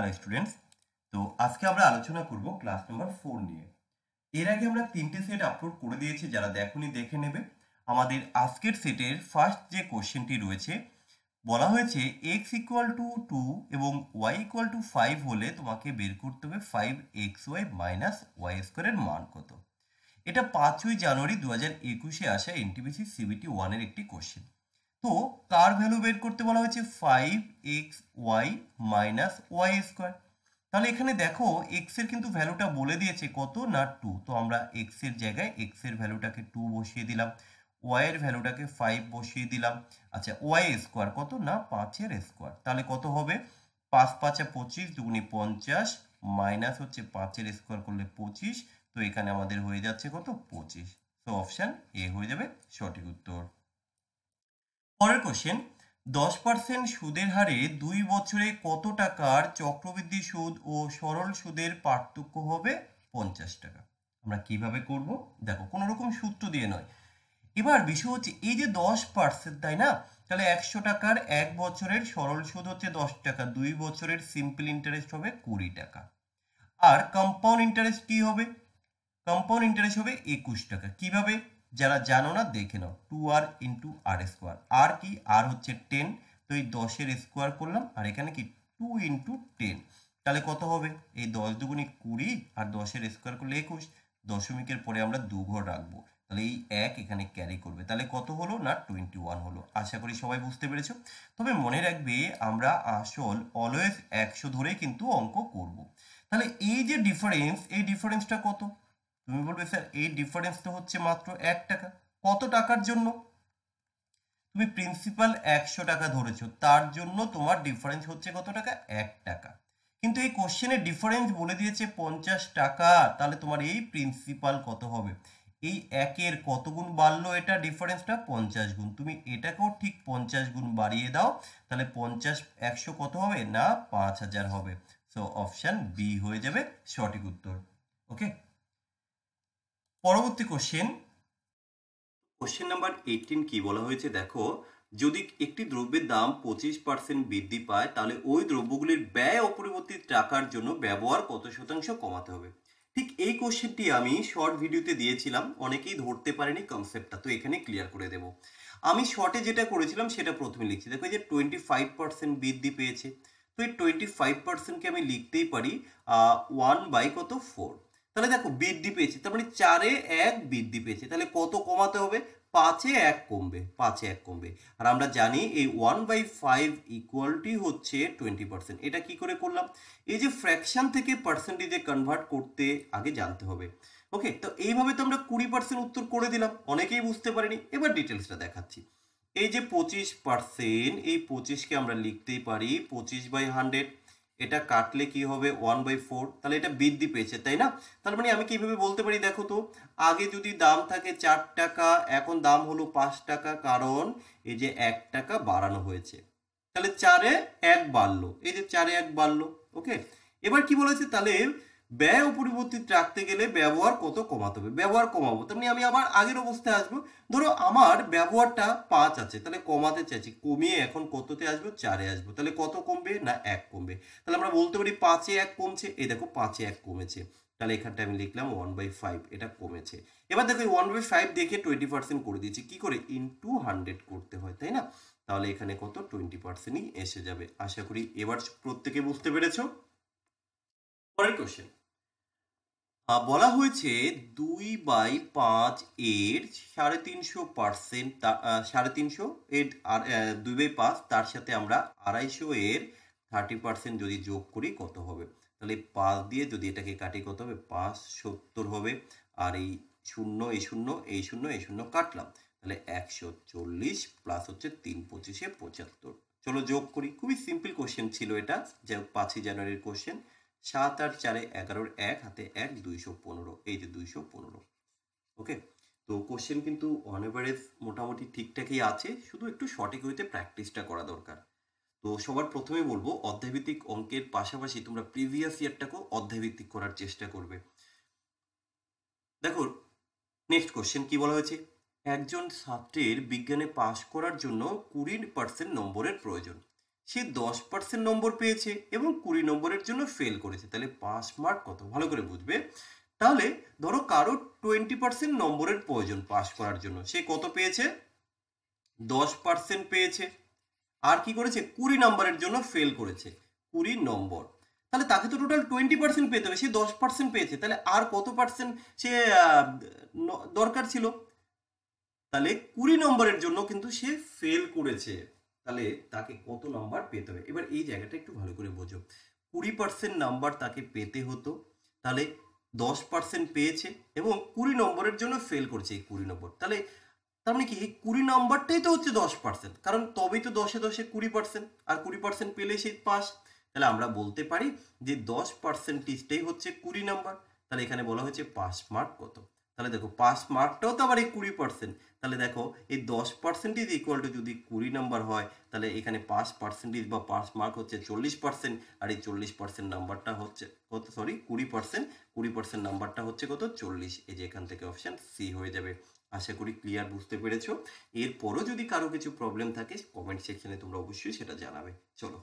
নমস্কার স্টুডেন্টস। তো আজকে আমরা আলোচনা করব ক্লাস নাম্বার 4 নিয়ে। এর আগে আমরা 3টে সেট আপলোড করে দিয়েছি, যারা দেখোনি দেখে নেবে। আমাদের আজকের সেটের ফার্স্ট যে কোশ্চেনটি রয়েছে, বলা হয়েছে x ইকুয়াল টু 2 এবং y ইকুয়াল টু 5 হলে তোমাকে বের করতে হবে 5xy মাইনাস ওয়াই স্কোয়ারের মান কত। এটা 5ই জানুয়ারি 2021-এ আসা এনটিপিসি সিবিটি 1-এর একটি কোশ্চেন। তো কার ভ্যালু বের করতে বলা হয়েছে 5xy মাইনাস ওয়াই স্কোয়ার। তাহলে এখানে দেখো x এর কিন্তু ভ্যালুটা বলে দিয়েছে কত না 2। তো আমরা x এর জায়গায় x এর ভ্যালুটাকে 2 বসিয়ে দিলাম, y এর ভ্যালুটাকে 5 বসিয়ে দিলাম। আচ্ছা, ওয়াই স্কোয়ার কত না 5-এর স্কোয়ার, তাহলে কত হবে 5 5 25 দুগুণে 50 মাইনাস হচ্ছে 5-এর স্কোয়ার করলে 25। তো এখানে আমাদের হয়ে যাচ্ছে কত 25। তো অপশন এ হয়ে যাবে সঠিক উত্তর। পরের কোশ্চেন, 10% সুদের হারে 2 বছরে কত টাকার চক্রবৃদ্ধি সুদ ও সরল সুদের পার্থক্য হবে 50 টাকা। আমরা কিভাবে করব দেখো, কোনো রকম সূত্র দিয়ে নয়। এবার বিষয় হচ্ছে এই যে 10%, তাই না? তাহলে 100 টাকার 1 বছরের সরল সুদ হচ্ছে 10 টাকা, 2 বছরের সিম্পল ইন্টারেস্ট হবে 20 টাকা। আর কম্পাউন্ড ইন্টারেস্ট কি হবে? কম্পাউন্ড ইন্টারেস্ট হবে 21 টাকা। কিভাবে? যারা জানো না দেখে নাও, 2r ইন্টু আর স্কোয়ার। আর কি? আর হচ্ছে 10, তো এই 10-এর স্কোয়ার করলাম, আর এখানে কি 2 ইন্টু 10। তাহলে কত হবে? এই 10 দুগুণে 20 আর 10-এর স্কোয়ার করলে 21। দশমিকের পরে আমরা 2 ঘর রাখবো, তাহলে এই 1 এখানে ক্যারি করবে, তাহলে কত হলো না 21 হলো। আশা করি সবাই বুঝতে পেরেছো। তবে মনে রাখবে আমরা আসল অলওয়েজ 100 ধরেই কিন্তু অঙ্ক করব। তাহলে এই যে ডিফারেন্স, এই ডিফারেন্সটা কত? তুমি বলবে স্যার এই ডিফারেন্সটা হচ্ছে মাত্র 1 টাকা। কত টাকার জন্য? তুমি প্রিন্সিপাল 100 টাকা ধরেছো, তার জন্য তোমার ডিফারেন্স হচ্ছে কত টাকা? 1 টাকা। কিন্তু এই কোশ্চেনে ডিফারেন্স বলে দিয়েছে 50 টাকা, তাহলে তোমার এই প্রিন্সিপাল কত হবে? এই 1-এর কত গুণ বাড়লো? এটা ডিফারেন্সটা 50 গুণ। তুমি এটাকেও ঠিক 50 গুণ বাড়িয়ে দাও, তাহলে 50 100 কত হবে না 5000 হবে। সো অপশন বি হয়ে যাবে সঠিক উত্তর। ওকে, পরবর্তী কোশ্চেন, কোশ্চেন নাম্বার 18 কি বলা হয়েছে দেখো, যদি একটি দ্রব্যের দাম 25% বৃদ্ধি পায়, তাহলে ওই দ্রব্যগুলির ব্যয় অপরিবর্তিত টাকার জন্য ব্যবহার কত শতাংশ কমাতে হবে। ঠিক এই কোশ্চেনটি আমি শর্ট ভিডিওতে দিয়েছিলাম, অনেকেই ধরতে পারেনি কনসেপ্টটা, তো এখানে ক্লিয়ার করে দেব। আমি শর্টে যেটা করেছিলাম সেটা প্রথমে লিখছি। দেখো এই যে 25% বৃদ্ধি পেয়েছে, তো এই 25%কে আমি লিখতেই পারি 1 বাই কত 4। তাহলে দেখো বৃদ্ধি পেয়েছে, তার মানে 4-এ 1 বৃদ্ধি পেয়েছে, তাহলে কত কমাতে হবে? 5-এ 1 কমবে, 5-এ 1 কমবে। আর আমরা জানি এই 1/5 ইকুয়ালটি হচ্ছে 20%। এটা কি করে করলাম? এই যে ফ্র্যাকশন থেকে পার্সেন্টেজে কনভার্ট করতে আগে জানতে হবে। ওকে, তো এইভাবে তো আমরা 20% উত্তর করে দিলাম, অনেকেই বুঝতে পারিনি। এবার ডিটেলসটা দেখাচ্ছি। এই যে 25%, এই 25কে আমরা লিখতেই পারি 25/100। এটা কাটলে কি হবে 1/4, তাহলে এটা বৃদ্ধি পেয়েছে, তাই না? তার মানে আমি কিভাবে বলতে পারি দেখো তো, আগে যদি দাম থাকে 4 টাকা, এখন দাম হলো 5 টাকা, কারণ এই যে 1 টাকা বাড়ানো হয়েছে। তাহলে 4-এ 1 বাড়লো, এই যে 4-এ 1 বাড়লো। ওকে, এবার কি বলেছে? তাহলে ব্যয় অপরিবর্তিত রাখতে গেলে ব্যবহার কত কমাতে হবে? ব্যবহার কমাবো, তার মানে আমি আবার আগের অবস্থায় আসবো। ধরো আমার ব্যবহারটা 5 আছে, তাহলে কমাতে চাইছি, কমিয়ে এখন কততে আসবো? 4-এ আসবো। তাহলে কত কমবে না 1 কমবে। তাহলে আমরা বলতে পারি 5-এ 1 কমছে। এই দেখো 5-এ 1 কমেছে, তাহলে এখানটা আমি লিখলাম 1/5, এটা কমেছে। এবার দেখো 1/5 দেখে 20% করে দিয়েছি, কি করে? ইনটু 100 করতে হয়, তাই না? তাহলে এখানে কত 20%ই এসে যাবে। আশা করি এবার প্রত্যেকে বুঝতে পেরেছো। পরের কোশ্চেন, বলা হয়েছে 2/5 এর 350%, 350 এর আর 2/5 তার সাথে আমরা 250 এর 30% যদি যোগ করি কত হবে? তাহলে 5 দিয়ে যদি এটাকে কাটি কত হবে? 570 হবে। আর এই শূন্য এই শূন্য এই শূন্য এই শূন্য কাটলাম, তাহলে 140 প্লাস হচ্ছে 3×25 75। চলো যোগ করি, খুবই সিম্পল কোশ্চেন ছিল এটা, যে 5ই জানুয়ারির কোশ্চেন। 7 আর 4-এ 11-র 1 হাতে 1, 215, এই যে 215। ওকে, তো কোশ্চেন কিন্তু অন এভারেজ মোটামুটি ঠিকঠাকই আছে, শুধু একটু সঠিক হইতে প্র্যাকটিসটা করা দরকার। তো সবার প্রথমে বলবো, অধ্যায়ভিত্তিক অঙ্কের পাশাপাশি তোমরা প্রিভিয়াস ইয়ারটাকেও অধ্যায়ভিত্তিক করার চেষ্টা করবে। দেখো নেক্সট কোশ্চেন কি বলা হয়েছে, একজন ছাত্রের বিজ্ঞানে পাশ করার জন্য 20% নম্বরের প্রয়োজন। সে 10% নম্বর পেয়েছে এবং 20 নম্বরের জন্য ফেল করেছে, তাহলে পাস মার্ক কত ভালো করে বুঝবে। তাহলে ধরো কারো 20% নম্বরের প্রয়োজন পাস করার জন্য, সে কত পেয়েছে? 10% পেয়েছে। আর কি করেছে? 20 নম্বরের জন্য ফেল করেছে, 20 নম্বর। তাহলে তাকে তো টোটাল 20% পেতে হবে, সে 10% পেয়েছে, তাহলে আর কত পার্সেন্ট সে দরকার ছিল? তাহলে 20 নম্বরের জন্য কিন্তু সে ফেল করেছে, তাহলে তাকে কত নাম্বার পেতে হবে? এবার এই জায়গাটা একটু ভালো করে বোঝো। 20% নাম্বার তাকে পেতে হতো, তাহলে 10% পেয়েছে এবং 20 নম্বরের জন্য ফেল করেছে এই 20 নম্বর, তাহলে তার মানে কি এই 20 নাম্বারটাই তো হচ্ছে 10%, কারণ তবেই তো 10-এ 20%, আর 20% পেলে সে পাস। তাহলে আমরা বলতে পারি যে 10%টাই হচ্ছে 20 নাম্বার। তাহলে এখানে বলা হয়েছে পাস মার্ক কত। তাহলে দেখো পাস মার্কটাও তো আবার এই 20%, তাহলে দেখো এই 10% ইজ ইকুয়াল টু যদি 20 নাম্বার হয়, তাহলে এখানে পাস পার্সেন্টেজ বা পাস মার্ক হচ্ছে 40%, আর এই 40% নাম্বারটা হচ্ছে কত? সরি 20%, 20% নাম্বারটা হচ্ছে কত? 40। এই যে এখান থেকে অপশন সি হয়ে যাবে। আশা করি ক্লিয়ার বুঝতে পেরেছো। এরপরও যদি কারো কিছু প্রবলেম থাকে কমেন্ট সেকশনে তোমরা অবশ্যই সেটা জানাবে। চলো।